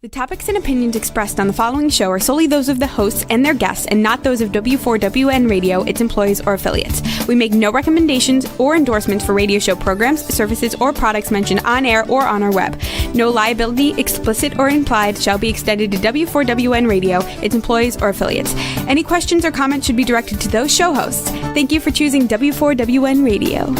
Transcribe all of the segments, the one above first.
The topics and opinions expressed on the following show are solely those of the hosts and their guests and not those of W4WN Radio, its employees, or affiliates. We make no recommendations or endorsements for radio show programs, services, or products mentioned on air or on our web. No liability, explicit or implied, shall be extended to W4WN Radio, its employees, or affiliates. Any questions or comments should be directed to those show hosts. Thank you for choosing W4WN Radio.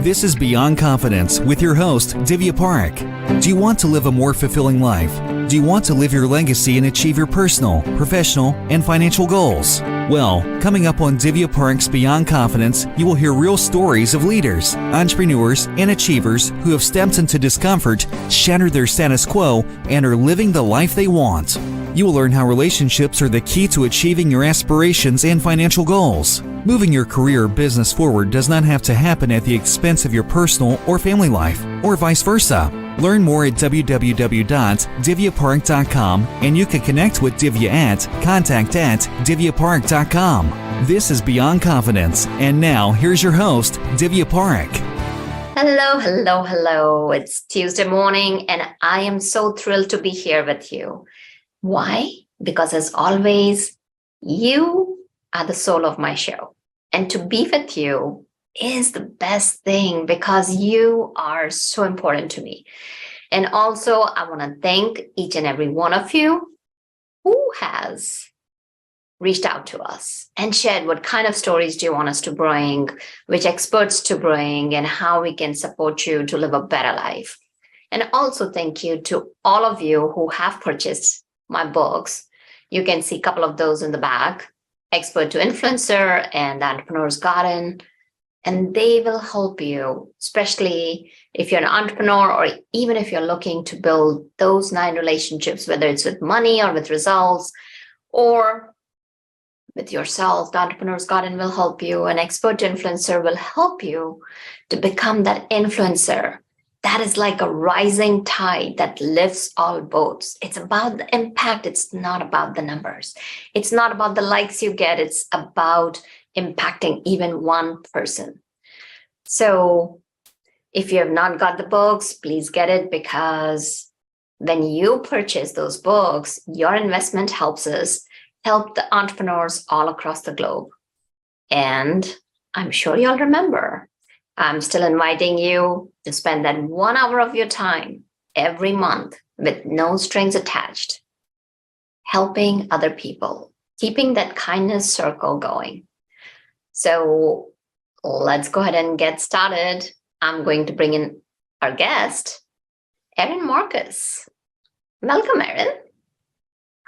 This is Beyond Confidence with your host, Divya Parekh. Do you want to live a more fulfilling life? Do you want to live your legacy and achieve your personal, professional, and financial goals? Well, coming up on Divya Parekh's Beyond Confidence, you will hear real stories of leaders, entrepreneurs, and achievers who have stepped into discomfort, shattered their status quo, and are living the life they want. You will learn how relationships are the key to achieving your aspirations and financial goals. Moving your career or business forward does not have to happen at the expense of your personal or family life, or vice versa. Learn more at www.divyaparekh.com, and you can connect with Divya at contact@divyaparekh.com. This is Beyond Confidence, and now here's your host, Divya Parekh. Hello. It's Tuesday morning, and I am so thrilled to be here with you. Why? Because as always, you are the soul of my show. And to be with you is the best thing because you are so important to me. And also, I want to thank each and every one of you who has reached out to us and shared what kind of stories do you want us to bring, which experts to bring, and how we can support you to live a better life. And also thank you to all of you who have purchased my books. You can see a couple of those in the back, Expert to Influencer and The Entrepreneur's Garden. And they will help you, especially if you're an entrepreneur or even if you're looking to build those 9 relationships, whether it's with money or with results or with yourself. The Entrepreneur's Garden will help you. An Expert to Influencer will help you to become that influencer that is like a rising tide that lifts all boats. It's about the impact. It's not about the numbers. It's not about the likes you get. It's about impacting even one person. So if you have not got the books, please get it, because when you purchase those books, your investment helps us help the entrepreneurs all across the globe. And I'm sure you'll remember, I'm still inviting you to spend that 1 hour of your time every month with no strings attached, helping other people, keeping that kindness circle going. So let's go ahead and get started. I'm going to bring in our guest, Erin Marcus. Welcome, Erin.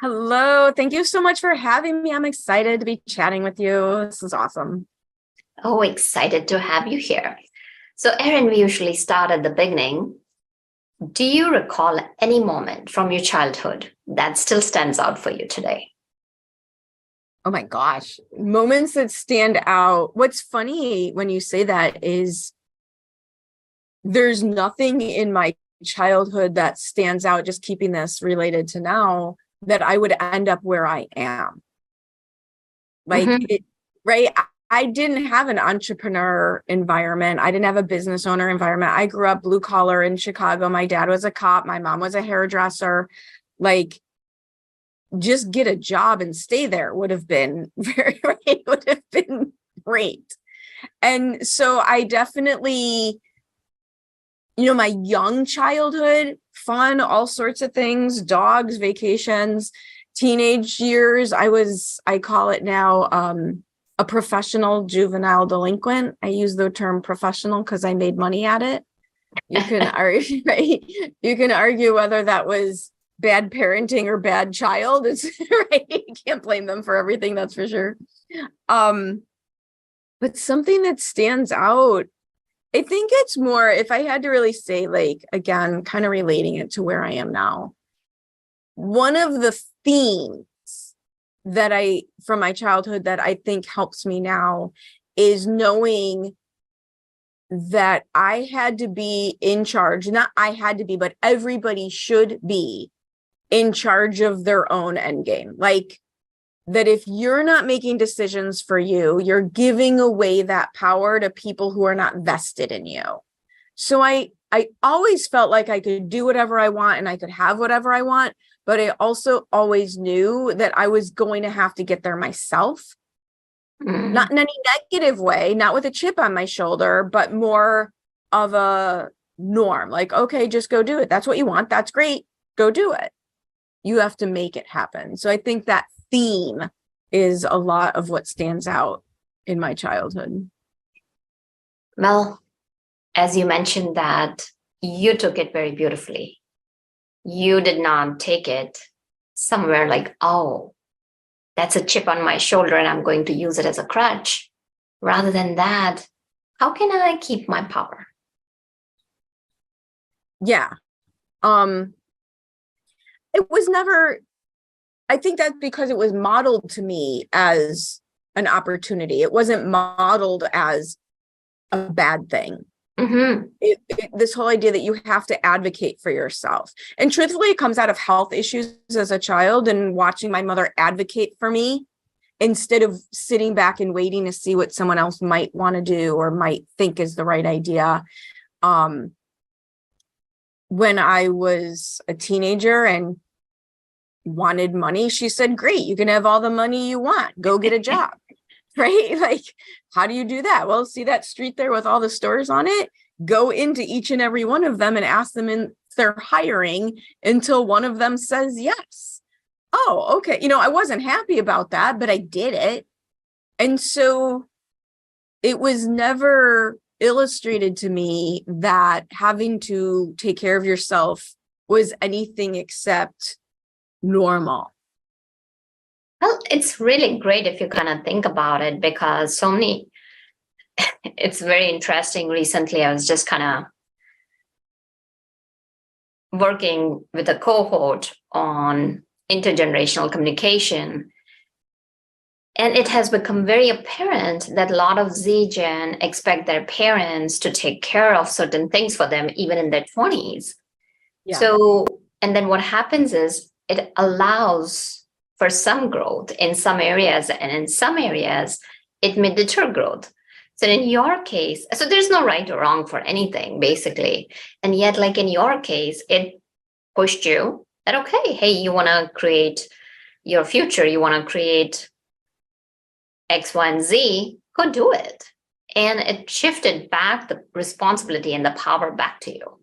Hello. Thank you so much for having me. I'm excited to be chatting with you. This is awesome. Oh, excited to have you here. So, Erin, we usually start at the beginning. Do you recall any moment from your childhood that still stands out for you today? Oh my gosh. Moments that stand out. What's funny when you say that is there's nothing in my childhood that stands out, just keeping this related to now, that I would end up where I am. Right? I didn't have an entrepreneur environment. I didn't have a business owner environment. I grew up blue collar in Chicago. My dad was a cop. My mom was a hairdresser. Like, just get a job and stay there would have been great. And so I definitely, my young childhood, fun, all sorts of things, dogs, vacations, teenage years. I call it now, a professional juvenile delinquent. I use the term professional because I made money at it. You can argue, right? You can argue whether that was bad parenting or bad child. It's right. You can't blame them for everything, that's for sure. But something that stands out, I think it's more, if I had to really say, like, again, kind of relating it to where I am now, one of the themes that from my childhood that I think helps me now is knowing that I had to be in charge. Not I had to be, but everybody should be in charge of their own end game. Like, that if you're not making decisions for you, you're giving away that power to people who are not vested in you. So I I always felt like I could do whatever I want and I could have whatever I want, but I also always knew that I was going to have to get there myself. Not in any negative way, not with a chip on my shoulder, but more of a norm. Like, okay, just go do it. That's what you want. That's great. Go do it. You have to make it happen. So I think that theme is a lot of what stands out in my childhood. Well, as you mentioned that you took it very beautifully. You did not take it somewhere like, oh, that's a chip on my shoulder and I'm going to use it as a crutch. Rather than that, how can I keep my power? Yeah. It was never, I think that's because it was modeled to me as an opportunity. It wasn't modeled as a bad thing. This whole idea that you have to advocate for yourself. And truthfully, it comes out of health issues as a child and watching my mother advocate for me instead of sitting back and waiting to see what someone else might want to do or might think is the right idea. When I was a teenager and wanted money, she said, great, you can have all the money you want. Go get a job. Right? Like, how do you do that? Well, see that street there with all the stores on it? Go into each and every one of them and ask them if they're hiring until one of them says yes. Oh, okay. I wasn't happy about that, but I did it. And so it was never illustrated to me that having to take care of yourself was anything except normal. Well, it's really great if you kind of think about it, because it's very interesting. Recently, I was just kind of working with a cohort on intergenerational communication. And it has become very apparent that a lot of Z-Gen expect their parents to take care of certain things for them, even in their 20s. Yeah. So, and then what happens is it allows for some growth in some areas, and in some areas, it may deter growth. So in your case, so there's no right or wrong for anything, basically. And yet, like in your case, it pushed you that, okay, hey, you want to create your future, you want to create X, Y, and Z, go do it. And it shifted back the responsibility and the power back to you.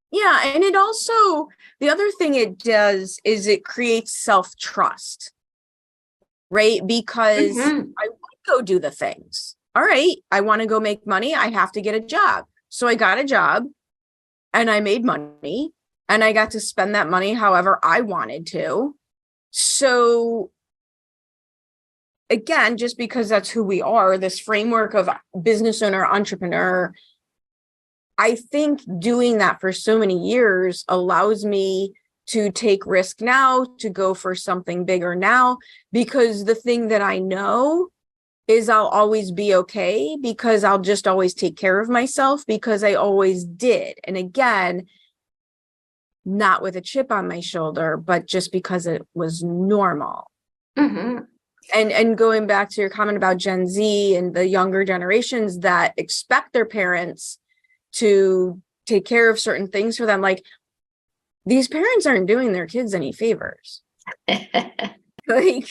Yeah. And it also, the other thing it does is it creates self-trust, right? Because I would go do the things. All right, I want to go make money. I have to get a job. So I got a job and I made money and I got to spend that money however I wanted to. So again, just because that's who we are, this framework of business owner, entrepreneur, I think doing that for so many years allows me to take risk now, to go for something bigger now, because the thing that I know is I'll always be okay, because I'll just always take care of myself, because I always did. And again, not with a chip on my shoulder, but just because it was normal. And going back to your comment about Gen Z and the younger generations that expect their parents to take care of certain things for them, like, these parents aren't doing their kids any favors. Like,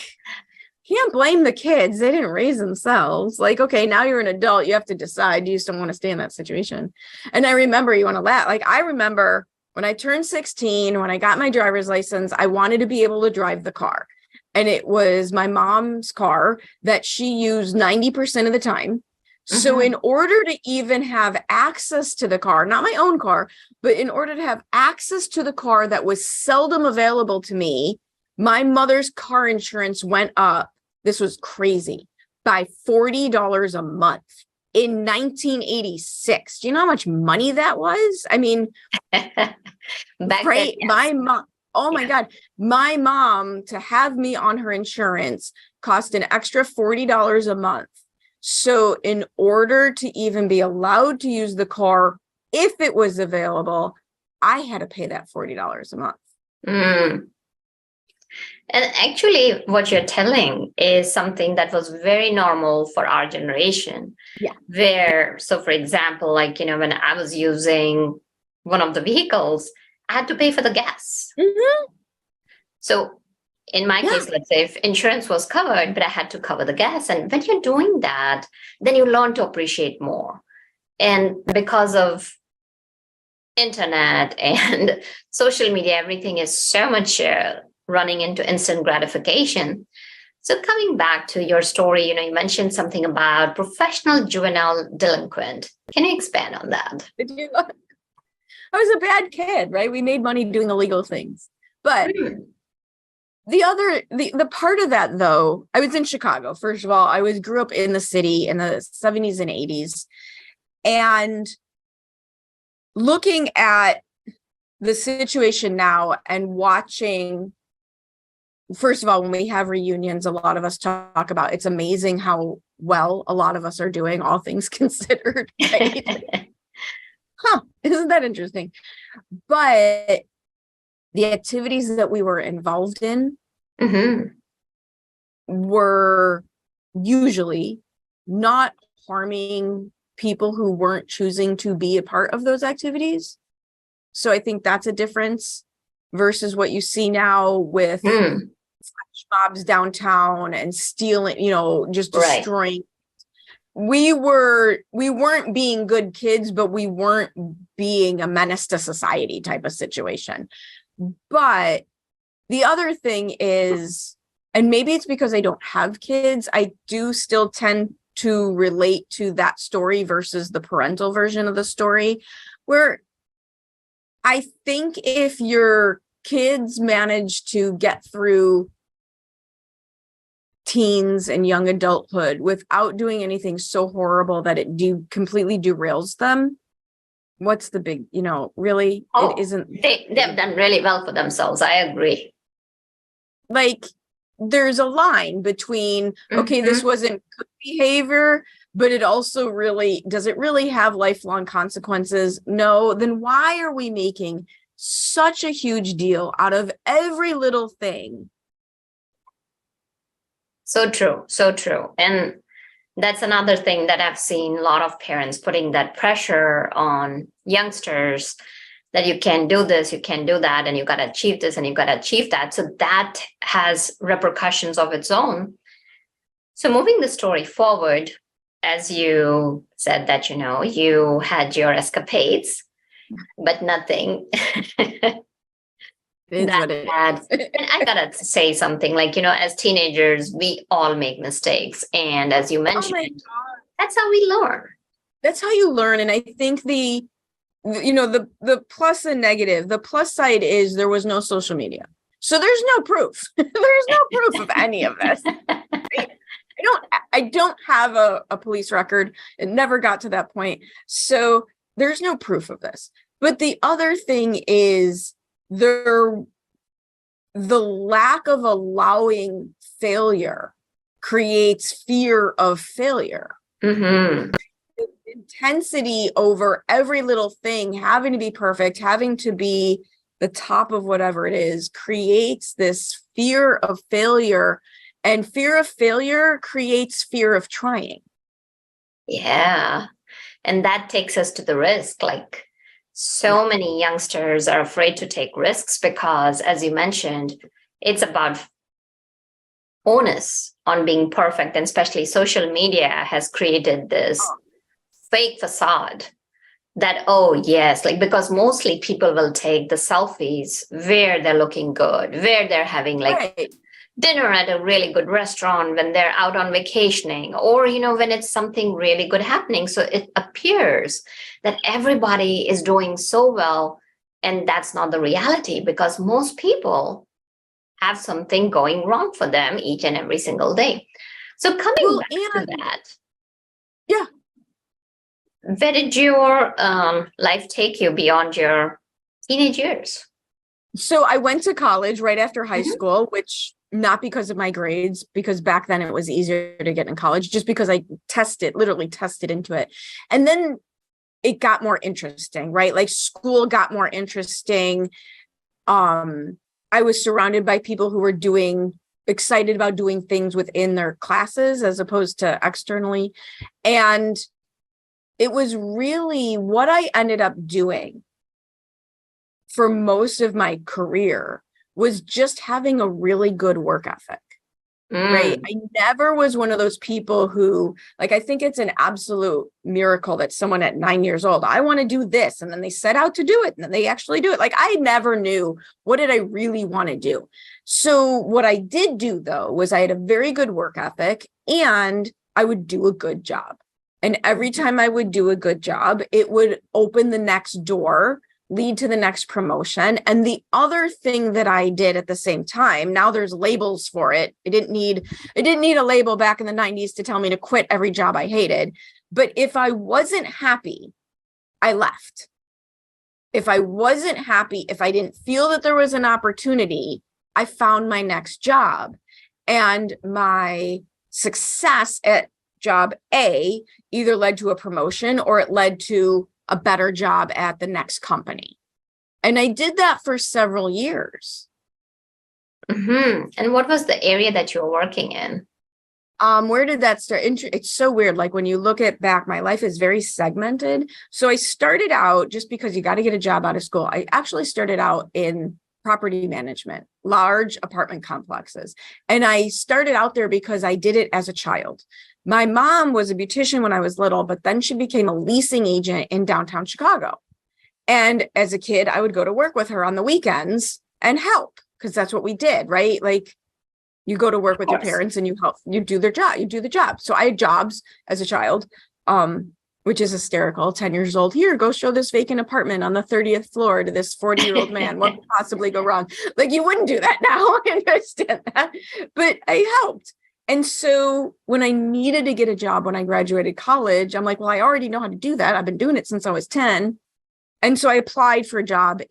can't blame the kids. They didn't raise themselves. Like, okay, now you're an adult. You have to decide, do you still want to stay in that situation? And I remember, you want to laugh. Like, I remember when I turned 16, when I got my driver's license, I wanted to be able to drive the car. And it was my mom's car that she used 90% of the time. So in order to even have access to the car, not my own car, but in order to have access to the car that was seldom available to me, my mother's car insurance went up. This was crazy, by $40 a month in 1986. Do you know how much money that was? I mean, right? Then, yes. My mom, oh my God, my mom, to have me on her insurance cost an extra $40 a month. So in order to even be allowed to use the car, if it was available, I had to pay that $40 a month. And actually, what you're telling is something that was very normal for our generation. Yeah. Where, so for example, like, when I was using one of the vehicles, I had to pay for the gas. So in my case, let's say if insurance was covered, but I had to cover the gas. And when you're doing that, then you learn to appreciate more. And because of internet and social media, everything is so much running into instant gratification. So coming back to your story, you mentioned something about professional juvenile delinquent. Can you expand on that? I was a bad kid, right? We made money doing illegal things. But the part of that, though, I was in Chicago. First of all, I grew up in the city in the 70s and 80s. And looking at the situation now and watching, first of all, when we have reunions, a lot of us talk about it's amazing how well a lot of us are doing, all things considered. Right? Isn't that interesting? But the activities that we were involved in were usually not harming people who weren't choosing to be a part of those activities. So I think that's a difference versus what you see now with mobs downtown and stealing, just destroying. We weren't being good kids, but we weren't being a menace to society type of situation. But the other thing is, and maybe it's because I don't have kids, I do still tend to relate to that story versus the parental version of the story, where I think if your kids manage to get through teens and young adulthood without doing anything so horrible that it completely derails them, what's the big, really, it isn't. They've done really well for themselves. I agree. Like, there's a line between, okay, this wasn't good behavior, but it also does it really have lifelong consequences? No, then why are we making such a huge deal out of every little thing? So true. So true. And that's another thing that I've seen a lot of parents putting that pressure on youngsters that you can do this, you can do that, and you got to achieve this and you got to achieve that. So that has repercussions of its own. So moving the story forward, as you said that, you had your escapades, but nothing that bad. And I got to say something like, as teenagers, we all make mistakes. And as you mentioned, that's how we learn. That's how you learn. And I think the plus and negative, the plus side is there was no social media. So there's no proof. There's no proof of any of this. I don't have a police record. It never got to that point. So there's no proof of this. But the other thing is the lack of allowing failure creates fear of failure. Intensity over every little thing, having to be perfect, having to be the top of whatever it is, creates this fear of failure, and fear of failure creates fear of trying. Yeah. And that takes us to the risk. Like, so many youngsters are afraid to take risks because, as you mentioned, it's about onus on being perfect. And especially social media has created this fake facade that, because mostly people will take the selfies where they're looking good, where they're having dinner at a really good restaurant, when they're out on vacationing, or, when it's something really good happening. So it appears that everybody is doing so well. And that's not the reality, because most people have something going wrong for them each and every single day. So coming back to that. Yeah. Where did your life take you beyond your teenage years? So I went to college right after high school, which not because of my grades, because back then it was easier to get in college, just because I literally tested into it. And then it got more interesting, right? Like, school got more interesting. I was surrounded by people who were excited about doing things within their classes as opposed to externally. And it was really what I ended up doing for most of my career was just having a really good work ethic. Right. I never was one of those people who, like, I think it's an absolute miracle that someone at 9 years old, I want to do this. And then they set out to do it and then they actually do it. Like, I never knew, what did I really want to do? So what I did do, though, was I had a very good work ethic and I would do a good job. And every time I would do a good job, it would open the next door, lead to the next promotion. And the other thing that I did at the same time, now there's labels for it. It didn't need a label back in the 90s to tell me to quit every job I hated. But if I wasn't happy, I left. If I wasn't happy, if I didn't feel that there was an opportunity, I found my next job. And my success at job A either led to a promotion or it led to a better job at the next company. And I did that for several years. Mm-hmm. And what was the area that you were working in? Where did that start? It's so weird. Like, when you look at back, my life is very segmented. So I started out, just because you got to get a job out of school, I actually started out in property management, large apartment complexes. And I started out there because I did it as a child. My mom was a beautician when I was little, but then she became a leasing agent in downtown Chicago. And as a kid, I would go to work with her on the weekends and help, because that's what we did, right? Like, you go to work with your parents and you help, you do their job, you do the job. So I had jobs as a child, which is hysterical. 10 years old, here, go show this vacant apartment on the 30th floor to this 40-year-old man. What could possibly go wrong? Like, you wouldn't do that now. I understand that. But I helped. And so when I needed to get a job when I graduated college, I'm like, well, I already know how to do that. I've been doing it since I was 10. And so I applied for a job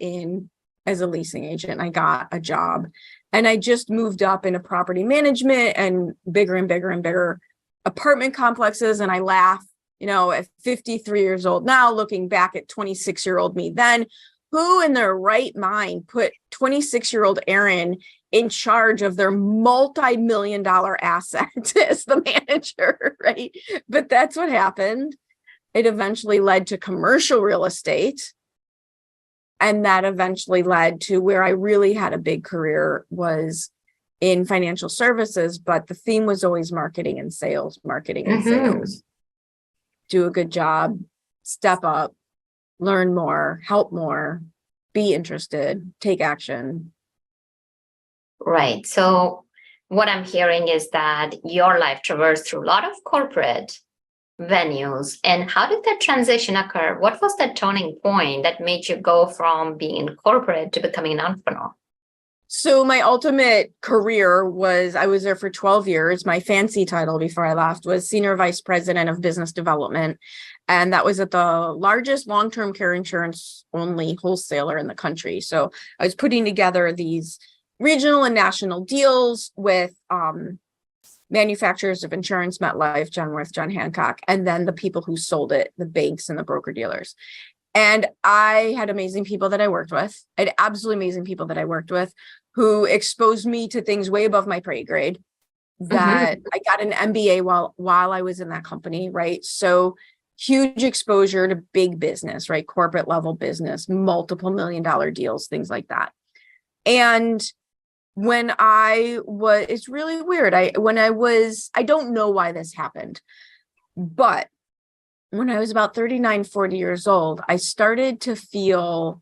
as a leasing agent. I got a job and I just moved up into property management and bigger and bigger and bigger apartment complexes. And I laugh, at 53 years old now, looking back at 26-year-old me then, who in their right mind put 26-year-old Erin in charge of their multi-million-dollar asset as the manager, right? But that's what happened. It eventually led to commercial real estate. And that eventually led to where I really had a big career, was in financial services. But the theme was always marketing and sales, sales. Do a good job, step up, learn more, help more, be interested, take action. Right. So what I'm hearing is that your life traversed through a lot of corporate venues. And how did that transition occur? What was that turning point that made you go from being in corporate to becoming an entrepreneur? So my ultimate career was, I was there for 12 years. My fancy title before I left was Senior Vice President of Business Development. And that was at the largest long-term care insurance only wholesaler in the country. So I was putting together these regional and national deals with manufacturers of insurance, MetLife, Genworth, John Hancock, and then the people who sold it, the banks and the broker dealers. And I had amazing people that I worked with. I had absolutely amazing people that I worked with who exposed me to things way above my pay grade. That I got an MBA while I was in that company, right? So huge exposure to big business, right? Corporate level business, multiple $1-million deals, things like that. And when it's really weird. I don't know why this happened, but when I was about 39, 40 years old, I started to feel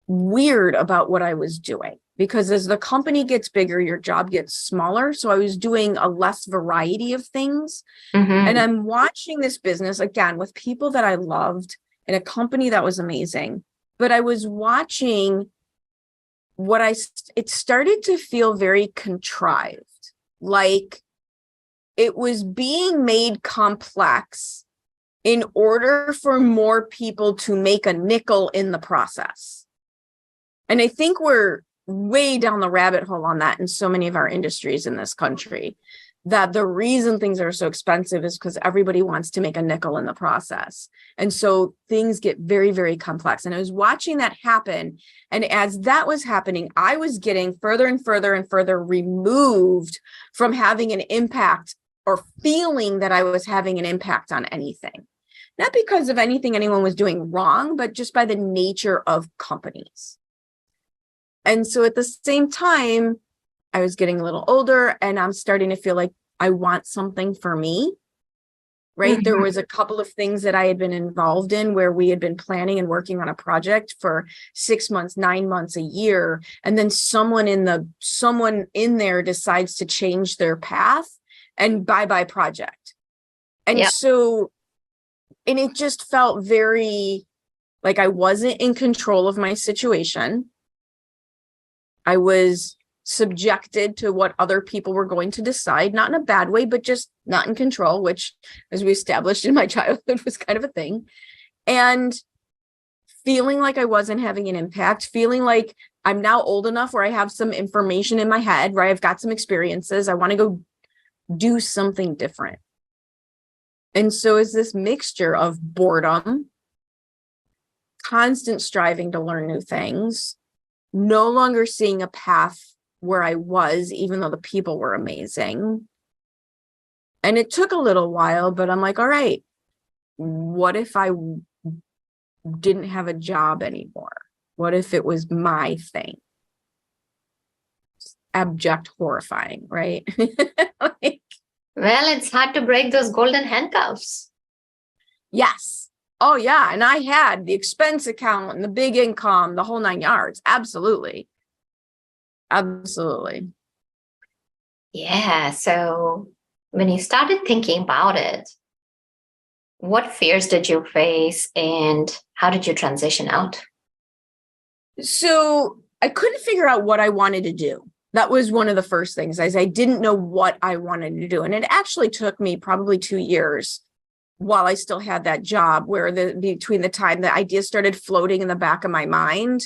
weird about what I was doing, because as the company gets bigger, your job gets smaller. So I was doing a less variety of things. And I'm watching this business again with people that I loved in a company that was amazing, but I was watching it started to feel very contrived, like it was being made complex in order for more people to make a nickel in the process. And I think we're way down the rabbit hole on that in so many of our industries in this country, that the reason things are so expensive is because everybody wants to make a nickel in the process. And so things get very, very complex. And I was watching that happen. And as that was happening, I was getting further and further and further removed from having an impact or feeling that I was having an impact on anything. Not because of anything anyone was doing wrong, but just by the nature of companies. And so at the same time, I was getting a little older and I'm starting to feel like I want something for me. Right. There was a couple of things that I had been involved in where we had been planning and working on a project for 6 months, 9 months, a year. And then someone in there decides to change their path and bye project. And so, and it just felt very like I wasn't in control of my situation. I was subjected to what other people were going to decide, not in a bad way, but just not in control, which, as we established in my childhood, was kind of a thing. And feeling like I wasn't having an impact, feeling like I'm now old enough where I have some information in my head, where I've got some experiences. I want to go do something different. And so it's this mixture of boredom, constant striving to learn new things, no longer seeing a path where I was, even though the people were amazing. And it took a little while, but I'm like, all right, what if I didn't have a job anymore? What if it was my thing? Abject, horrifying, right? Like, well, it's hard to break those golden handcuffs. yes. Oh, yeah. And I had the expense account and the big income, the whole 9 yards. Absolutely. Absolutely. Yeah. So when you started thinking about it, what fears did you face and how did you transition out? So I couldn't figure out what I wanted to do. That was one of the first things, as I didn't know what I wanted to do. And it actually took me probably 2 years while I still had that job, where between the time the ideas started floating in the back of my mind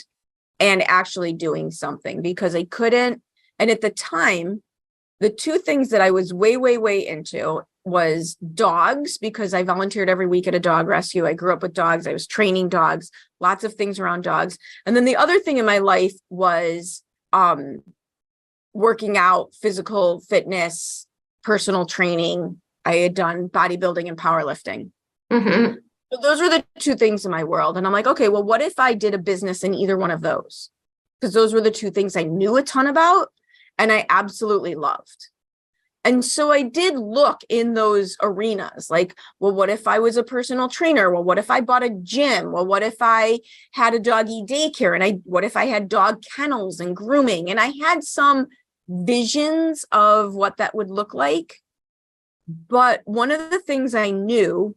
and actually doing something, because I couldn't. And at the time, the two things that I was way into was dogs, because I volunteered every week at a dog rescue. I grew up with dogs. I was training dogs, lots of things around dogs. And then the other thing in my life was working out, physical fitness, personal training. I had done bodybuilding and powerlifting. Mm-hmm. So those were the two things in my world. And I'm like, okay, well, what if I did a business in either one of those? Because those were the two things I knew a ton about and I absolutely loved. And so I did look in those arenas, like, well, what if I was a personal trainer? Well, what if I bought a gym? Well, what if I had a doggy daycare? And what if I had dog kennels and grooming? And I had some visions of what that would look like. But one of the things I knew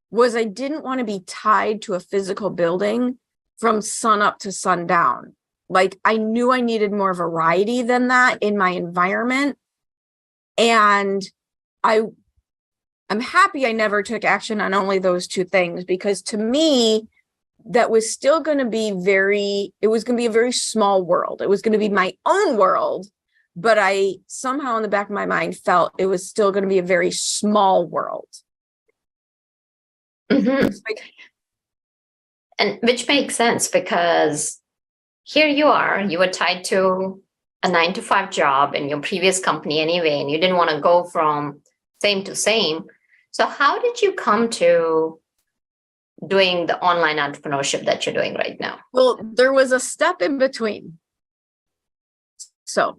was I didn't want to be tied to a physical building from sun up to sundown. Like, I knew I needed more variety than that in my environment. And I'm happy I never took action on only those two things, because to me, that was still going to be it was going to be a very small world. It was going to be my own world, but I somehow in the back of my mind felt it was still going to be a very small world. Mm-hmm. And which makes sense, because here you were tied to a 9-to-5 job in your previous company anyway, and you didn't want to go from same to same. So how did you come to doing the online entrepreneurship that you're doing right now? Well, there was a step in between. So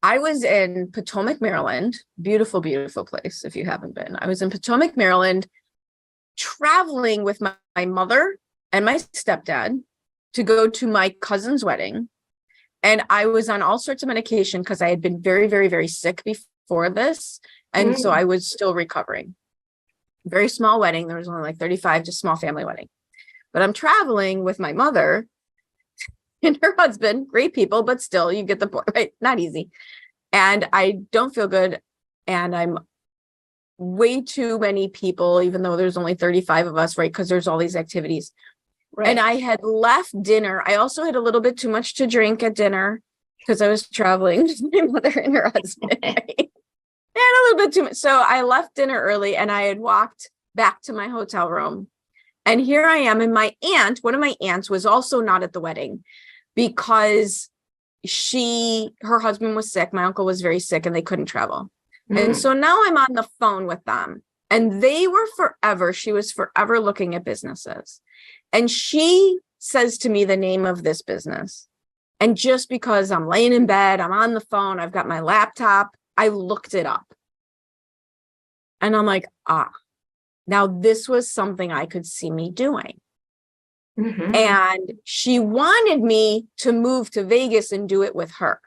I was in Potomac, Maryland, beautiful, beautiful place. If you haven't been, I was in Potomac, Maryland, traveling with my mother and my stepdad to go to my cousin's wedding. And I was on all sorts of medication because I had been very, very, very sick before this. And so I was still recovering. Very small wedding. There was only like 35, just small family wedding. But I'm traveling with my mother and her husband, great people, but still you get the point, right? Not easy. And I don't feel good. And I'm way too many people, even though there's only 35 of us, right? Because there's all these activities. Right. And I had left dinner. I also had a little bit too much to drink at dinner because I was traveling with my mother and her husband. Right? And a little bit too much. So I left dinner early and I had walked back to my hotel room. And here I am. And one of my aunts was also not at the wedding because her husband was sick. My uncle was very sick and they couldn't travel. And so now I'm on the phone with them. And she was forever looking at businesses. And she says to me the name of this business. And just because I'm laying in bed, I'm on the phone, I've got my laptop, I looked it up. And I'm like, now this was something I could see me doing. Mm-hmm. And she wanted me to move to Vegas and do it with her.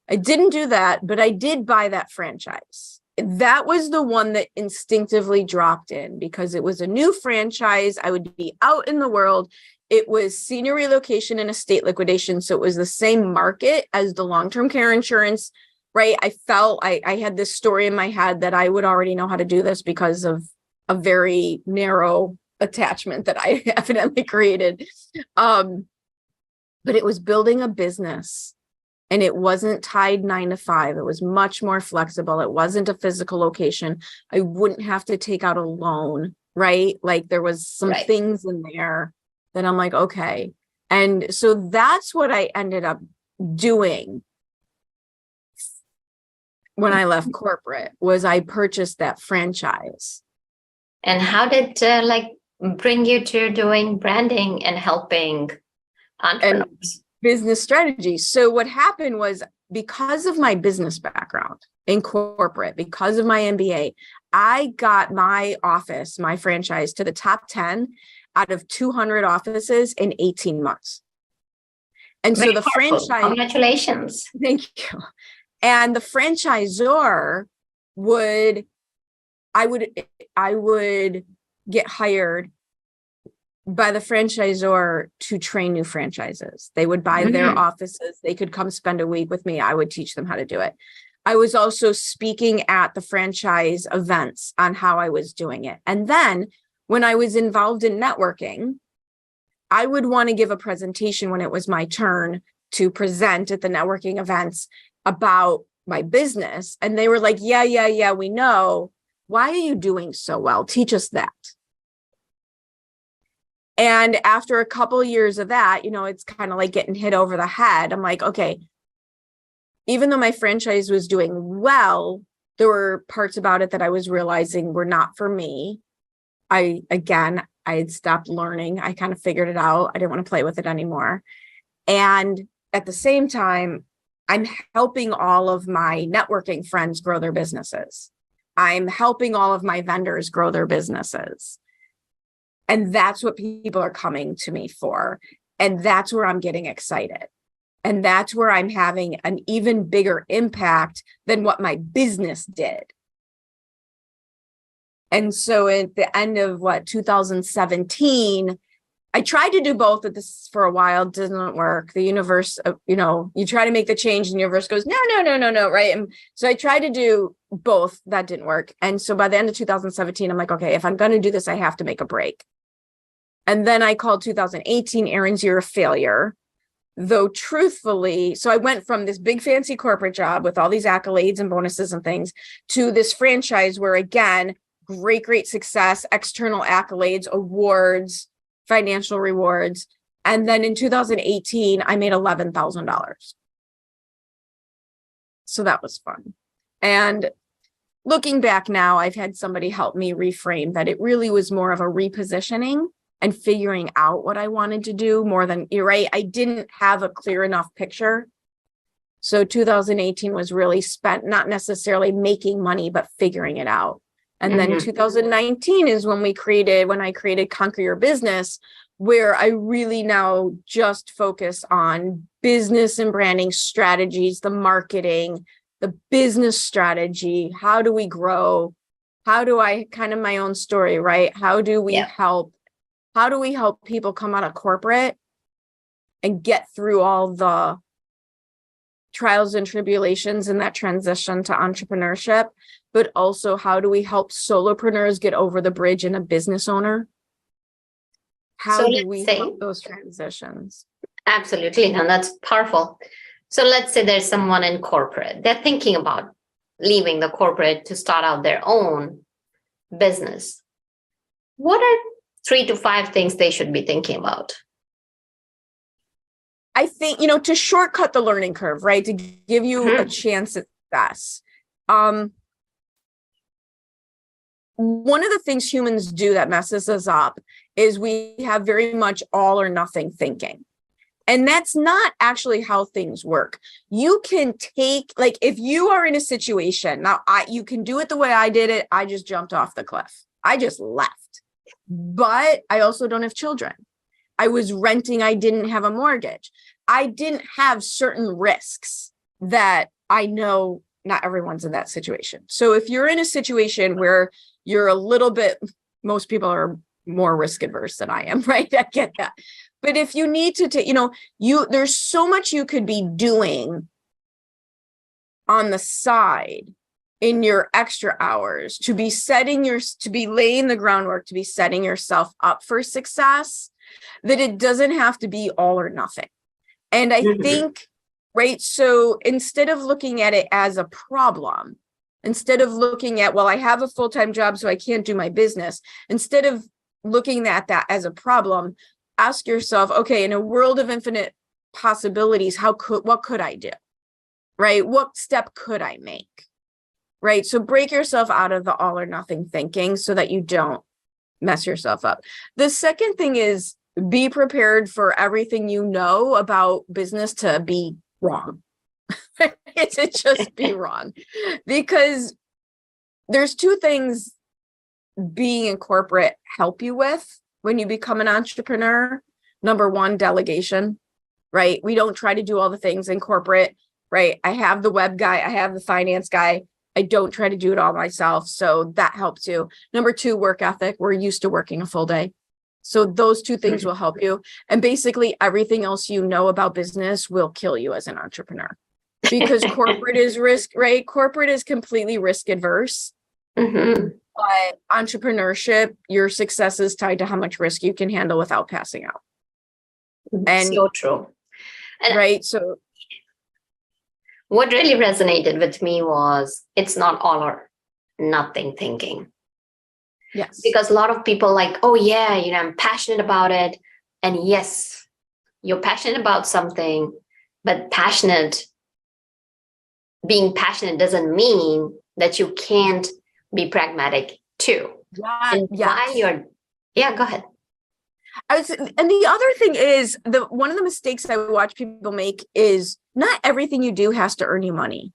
I didn't do that, but I did buy that franchise. That was the one that instinctively dropped in because it was a new franchise. I would be out in the world. It was senior relocation and estate liquidation. So it was the same market as the long-term care insurance, right? I felt I had this story in my head that I would already know how to do this because of a very narrow attachment that I evidently created. But it was building a business. And it wasn't tied 9 to 5. It was much more flexible. It wasn't a physical location. I wouldn't have to take out a loan, right? Like there was some things in there that I'm like, okay. And so that's what I ended up doing when I left corporate was I purchased that franchise. And how did bring you to doing branding and helping entrepreneurs? Business strategy. So what happened was because of my business background in corporate, because of my MBA, I got my office, my franchise to the top 10 out of 200 offices in 18 months. And Very so the powerful. franchise, Congratulations. Thank you. And the franchisor I would get hired by the franchisor to train new franchises. They would buy their offices. They could come spend a week with me. I would teach them how to do it. I was also speaking at the franchise events on how I was doing it. And then when I was involved in networking, I would want to give a presentation when it was my turn to present at the networking events about my business. And they were like, yeah, we know. Why are you doing so well? Teach us that. And after a couple of years of that, it's kind of like getting hit over the head. I'm like, okay, even though my franchise was doing well, there were parts about it that I was realizing were not for me. I had stopped learning. I kind of figured it out. I didn't want to play with it anymore. And at the same time, I'm helping all of my networking friends grow their businesses. I'm helping all of my vendors grow their businesses. And that's what people are coming to me for. And that's where I'm getting excited. And that's where I'm having an even bigger impact than what my business did. And so at the end of 2017, I tried to do both of this for a while. Didn't work. The universe, you try to make the change and the universe goes, no, right? And so I tried to do both. That didn't work. And so by the end of 2017, I'm like, okay, if I'm going to do this, I have to make a break. And then I called 2018 Erin's year of failure, though truthfully, so I went from this big fancy corporate job with all these accolades and bonuses and things to this franchise where, again, great success, external accolades, awards, financial rewards. And then in 2018, I made $11,000. So that was fun. And looking back now, I've had somebody help me reframe that it really was more of a repositioning and figuring out what I wanted to do more than, you're right, I didn't have a clear enough picture. So 2018 was really spent not necessarily making money, but figuring it out. And then 2019 is when I created Conquer Your Business, where I really now just focus on business and branding strategies, the marketing, the business strategy. How do we grow? How do I kind of my own story, right? How do we help people come out of corporate and get through all the trials and tribulations in that transition to entrepreneurship? But also, how do we help solopreneurs get over the bridge and a business owner? How do we help those transitions? Absolutely. And that's powerful. So let's say there's someone in corporate. They're thinking about leaving the corporate to start out their own business. What are 3 to 5 things they should be thinking about? I think, to shortcut the learning curve, right? To give you a chance at success. One of the things humans do that messes us up is we have very much all or nothing thinking. And that's not actually how things work. You can take, like, if you are in a situation, now you can do it the way I did it. I just jumped off the cliff. I just left. But I also don't have children. I was renting. I didn't have a mortgage. I didn't have certain risks that I know not everyone's in that situation. So if you're in a situation where you're a little bit, most people are more risk adverse than I am, right? I get that. But if you need to take, there's so much you could be doing on the side in your extra hours to be laying the groundwork, to be setting yourself up for success, that it doesn't have to be all or nothing. And I think, right, so instead of looking at it as a problem, instead of looking at, well, I have a full-time job, so I can't do my business, instead of looking at that as a problem, ask yourself, okay, in a world of infinite possibilities, what could I do? Right? What step could I make? Right? So break yourself out of the all or nothing thinking so that you don't mess yourself up. The second thing is be prepared for everything you know about business to be wrong. To just be wrong. Because there's two things being in corporate help you with when you become an entrepreneur. Number one, delegation, right? We don't try to do all the things in corporate, right? I have the web guy, I have the finance guy. I don't try to do it all myself. So that helps you. Number two, work ethic. We're used to working a full day. So those two things will help you. And basically everything else you know about business will kill you as an entrepreneur, because corporate is risk, right? Corporate is completely risk adverse. But entrepreneurship, your success is tied to how much risk you can handle without passing out. And so true. And right. So what really resonated with me was it's not all or nothing thinking. Yes. Because a lot of people like, oh yeah, I'm passionate about it. And yes, you're passionate about something, but being passionate doesn't mean that you can't be pragmatic too. And while go ahead. And the other thing is, one of the mistakes I watch people make is not everything you do has to earn you money.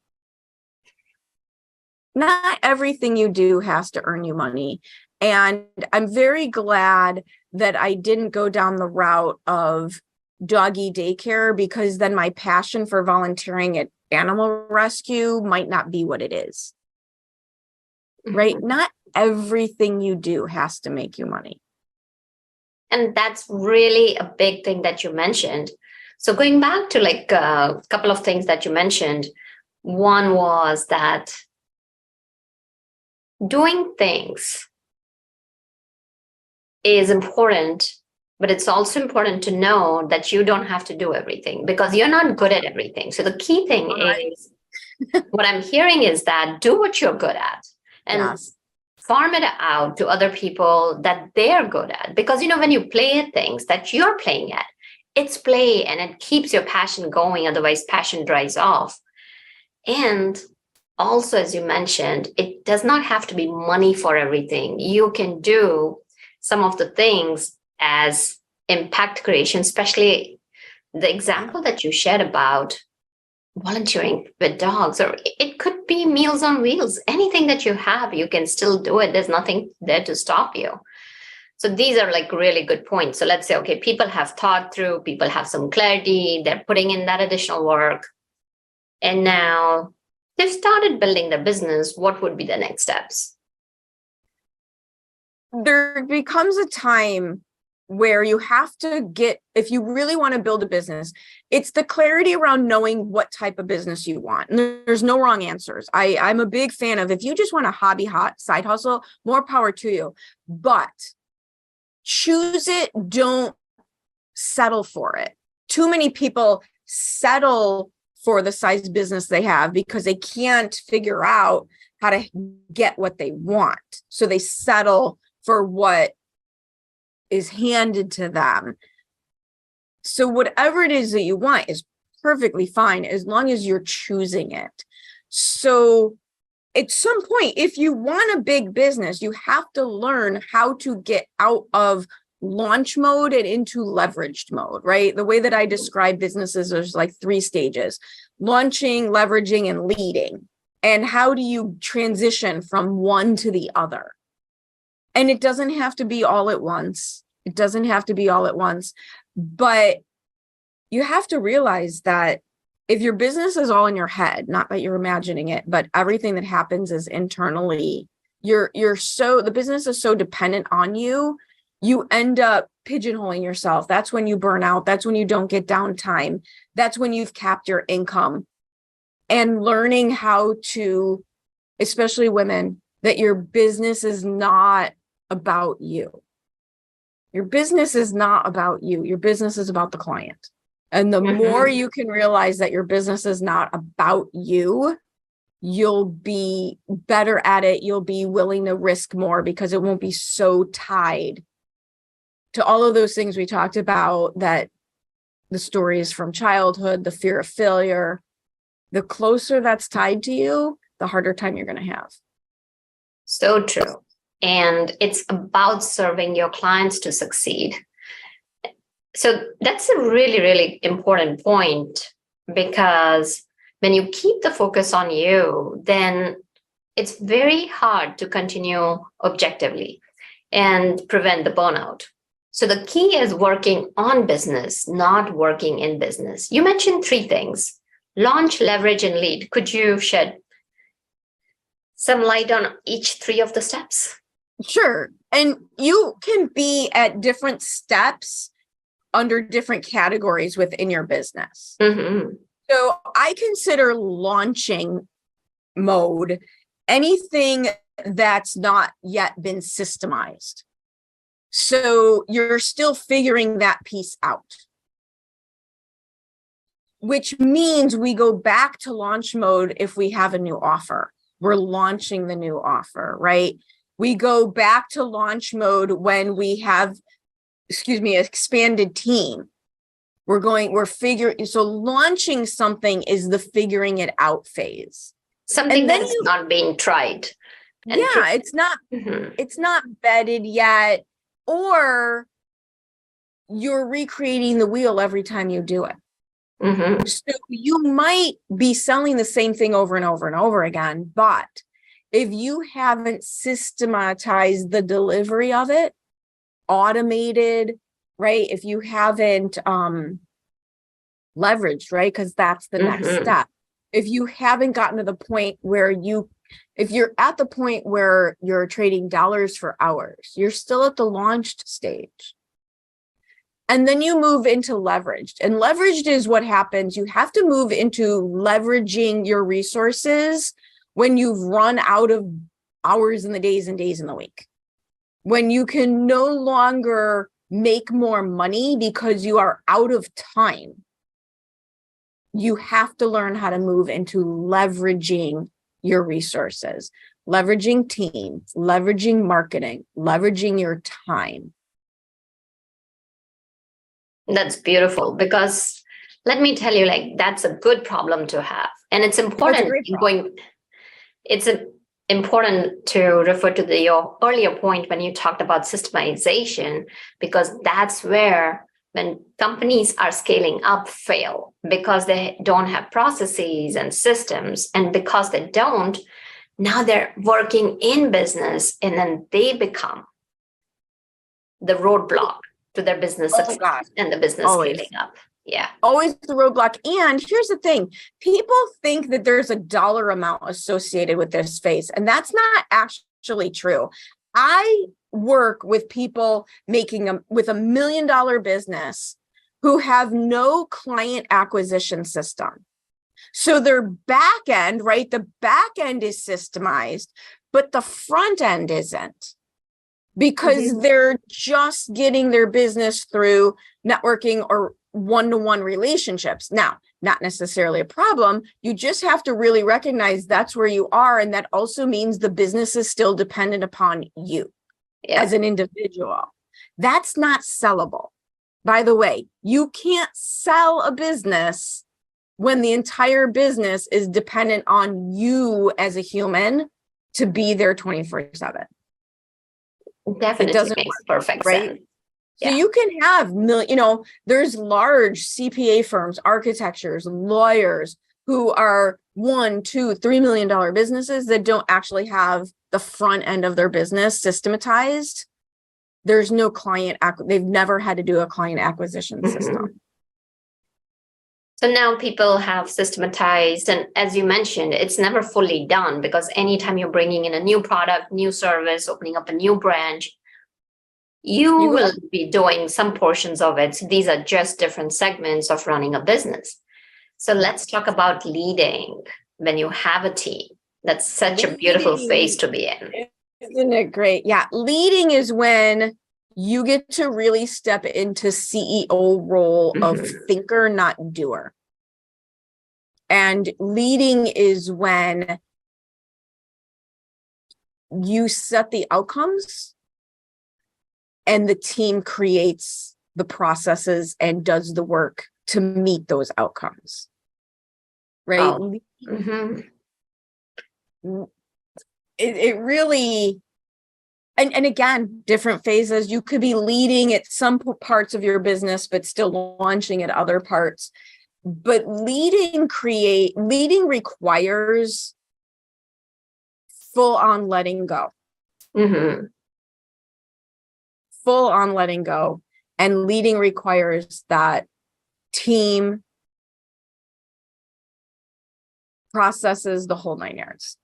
Not everything you do has to earn you money. And I'm very glad that I didn't go down the route of doggy daycare, because then my passion for volunteering at animal rescue might not be what it is. Right? Not everything you do has to make you money. And that's really a big thing that you mentioned. So going back to like a couple of things that you mentioned, one was that doing things is important, but it's also important to know that you don't have to do everything, because you're not good at everything. So the key thing is, what I'm hearing is that do what you're good at and farm it out to other people that they're good at. Because, when you play at things that you're playing at, it's play and it keeps your passion going. Otherwise, passion dries off. And also, as you mentioned, it does not have to be money for everything. You can do some of the things as impact creation, especially the example that you shared about volunteering with dogs, or it could be Meals on Wheels. Anything that you have, you can still do it. There's nothing there to stop you. So these are like really good points. So let's say, okay, people have thought through, people have some clarity, they're putting in that additional work, and now they've started building their business. What would be the next steps? There becomes a time where you have to if you really want to build a business, it's the clarity around knowing what type of business you want. And there's no wrong answers. I'm a big fan of, if you just want a hobby side hustle, more power to you, but choose it. Don't settle for it. Too many people settle for the size business they have because they can't figure out how to get what they want. So they settle for what is handed to them. So whatever it is that you want is perfectly fine as long as you're choosing it. So at some point, if you want a big business, you have to learn how to get out of launch mode and into leveraged mode, right? The way that I describe businesses, there's like 3 stages: launching, leveraging, and leading. And how do you transition from one to the other? And it doesn't have to be all at once. It doesn't have to be all at once, but you have to realize that if your business is all in your head, not that you're imagining it, but everything that happens is internally, the business is so dependent on you, you end up pigeonholing yourself. That's when you burn out. That's when you don't get downtime. That's when you've capped your income. And learning how to, especially women, that your business is not about you. Your business is not about you. Your business is about the client. And the more you can realize that your business is not about you, you'll be better at it. You'll be willing to risk more because it won't be so tied to all of those things we talked about, that the stories from childhood, the fear of failure. The closer that's tied to you, the harder time you're going to have. So true. And it's about serving your clients to succeed. So that's a really, really important point, because when you keep the focus on you, then it's very hard to continue objectively and prevent the burnout. So the key is working on business, not working in business. You mentioned 3 things: launch, leverage, and lead. Could you shed some light on each 3 of the steps? Sure. And you can be at different steps under different categories within your business. So I consider launching mode anything that's not yet been systemized. So you're still figuring that piece out, which means we go back to launch mode if we have a new offer. We're launching the new offer, right? We go back to launch mode when we have, expanded team. So launching something is the figuring it out phase. Something that's not being tried. It's not bedded yet, or you're recreating the wheel every time you do it. So you might be selling the same thing over and over and over again, but if you haven't systematized the delivery of it, automated, right? If you haven't leveraged, right? Because that's the next step. If you haven't gotten to the point where if you're at the point where you're trading dollars for hours, you're still at the launched stage. And then you move into leveraged. And leveraged is what happens. You have to move into leveraging your resources when you've run out of hours in the days and days in the week. When you can no longer make more money because you are out of time. You have to learn how to move into leveraging your resources, leveraging teams, leveraging marketing, leveraging your time. That's beautiful, because let me tell you, that's a good problem to have. And it's important important to refer to your earlier point when you talked about systemization, because that's where, when companies are scaling up, fail, because they don't have processes and systems. And because they don't, now they're working in business, and then they become the roadblock to their business success and the business scaling up. Yeah. Always the roadblock. And here's the thing. People think that there's a dollar amount associated with this space, and that's not actually true. I work with people with $1 million business who have no client acquisition system. So their back end, right? The back end is systemized, but the front end isn't, because they're just getting their business through networking or one-to-one relationships. Now, not necessarily a problem. You just have to really recognize that's where you are. And that also means the business is still dependent upon you as an individual. That's not sellable. By the way, you can't sell a business when the entire business is dependent on you as a human to be there 24/7. Definitely makes perfect sense. So you can have, there's large CPA firms, architectures, lawyers who are $1, $2, $3 million businesses that don't actually have the front end of their business systematized. There's no they've never had to do a client acquisition system. So now people have systematized, and as you mentioned, it's never fully done, because anytime you're bringing in a new product, new service, opening up a new branch, you will be doing some portions of it. So these are just different segments of running a business. So let's talk about leading when you have a team. That's such a beautiful phase to be in. Isn't it great? Yeah. Leading is when you get to really step into CEO role of thinker, not doer. And leading is when you set the outcomes and the team creates the processes and does the work to meet those outcomes. Right? Oh. It really, and again, different phases. You could be leading at some parts of your business, but still launching at other parts. But leading requires full on letting go. Full on letting go. And leading requires that team processes, the whole 9 yards.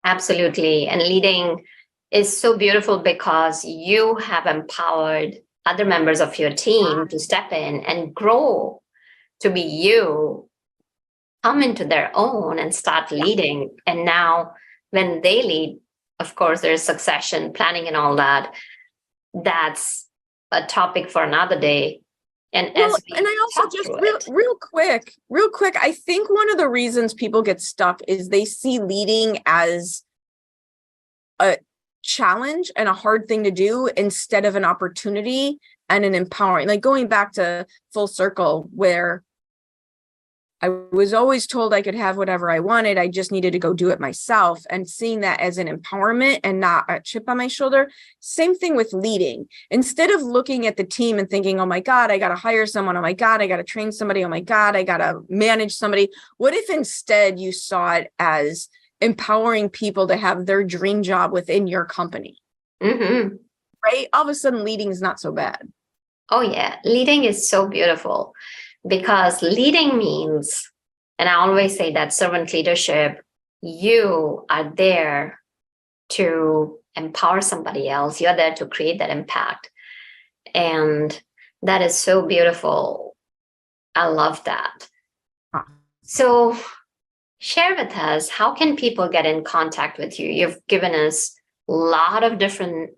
Absolutely. And leading is so beautiful because you have empowered other members of your team to step in and grow to be you, come into their own and start leading. And now when they lead, of course, there's succession planning and all that. That's a topic for another day. And I also just real quick, I think one of the reasons people get stuck is they see leading as a challenge and a hard thing to do instead of an opportunity and an empowering. Like going back to full circle, where I was always told I could have whatever I wanted. I just needed to go do it myself, and seeing that as an empowerment and not a chip on my shoulder. Same thing with leading. Instead of looking at the team and thinking, oh my God, I got to hire someone. Oh my God, I got to train somebody. Oh my God, I got to manage somebody. What if instead you saw it as empowering people to have their dream job within your company? Right? All of a sudden, leading is not so bad. Oh yeah. Leading is so beautiful. Because leading means, and I always say that servant leadership, you are there to empower somebody else. You're there to create that impact. And that is so beautiful. I love that. So share with us, how can people get in contact with you? You've given us a lot of different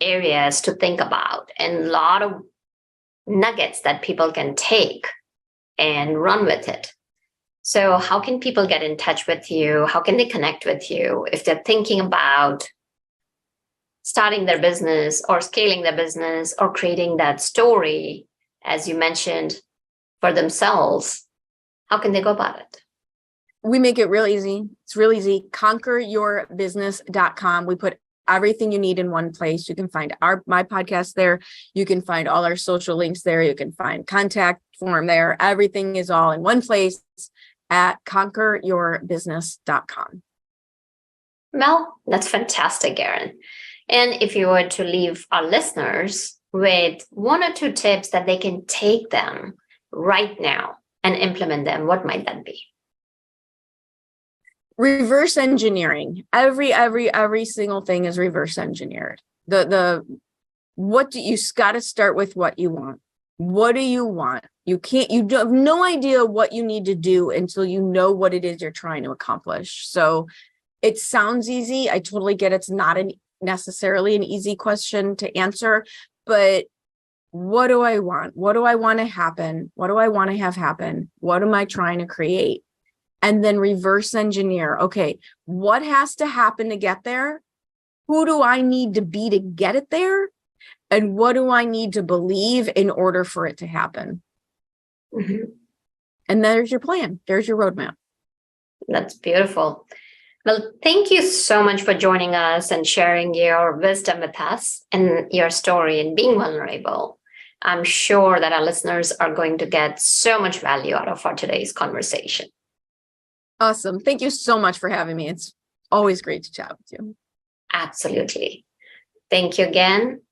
areas to think about and a lot of nuggets that people can take and run with it. So how can people get in touch with you? How can they connect with you if they're thinking about starting their business or scaling their business or creating that story, as you mentioned, for themselves? How can they go about it? We make it real easy. It's real easy. conqueryourbusiness.com. We put everything you need in one place. You can find my podcast there. You can find all our social links there. You can find contact form there. Everything is all in one place at conqueryourbusiness.com. Well, that's fantastic, Erin. And if you were to leave our listeners with 1 or 2 tips that they can take them right now and implement them, what might that be? Reverse engineering. Every single thing is reverse engineered. You got to start with what you want. What do you want? You have no idea what you need to do until you know what it is you're trying to accomplish. So it sounds easy. I totally get it's not necessarily an easy question to answer, but what do I want? What do I want to happen? What do I want to have happen? What am I trying to create? And then reverse engineer. Okay, what has to happen to get there? Who do I need to be to get it there? And what do I need to believe in order for it to happen? And there's your plan. There's your roadmap. That's beautiful. Well, thank you so much for joining us and sharing your wisdom with us and your story and being vulnerable. I'm sure that our listeners are going to get so much value out of our today's conversation. Awesome. Thank you so much for having me. It's always great to chat with you. Absolutely. Thank you again.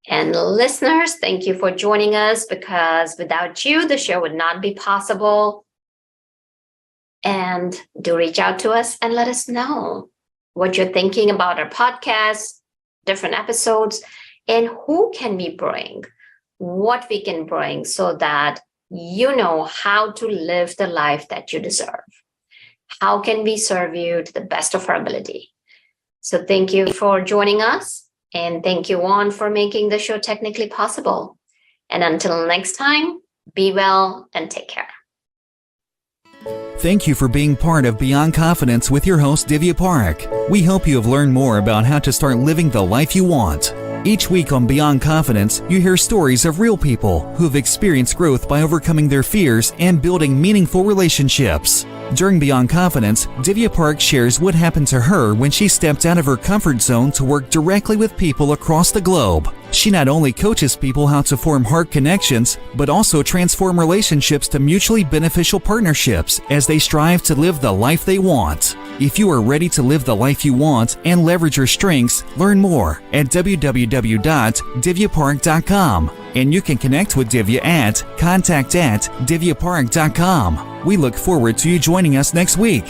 And listeners, thank you for joining us, because without you, the show would not be possible. And do reach out to us and let us know what you're thinking about our podcast, different episodes, and who can we bring, what we can bring, so that you know how to live the life that you deserve. How can we serve you to the best of our ability? So thank you for joining us, and thank you, Juan, for making the show technically possible. And until next time, be well and take care. Thank you for being part of Beyond Confidence with your host, Divya Parekh. We hope you have learned more about how to start living the life you want. Each week on Beyond Confidence, you hear stories of real people who have experienced growth by overcoming their fears and building meaningful relationships. During Beyond Confidence, Divya Parekh shares what happened to her when she stepped out of her comfort zone to work directly with people across the globe. She not only coaches people how to form heart connections, but also transform relationships to mutually beneficial partnerships as they strive to live the life they want. If you are ready to live the life you want and leverage your strengths, learn more at www.divyaparekh.com. And you can connect with Divya at contact@divyaparekh.com. We look forward to you joining us next week.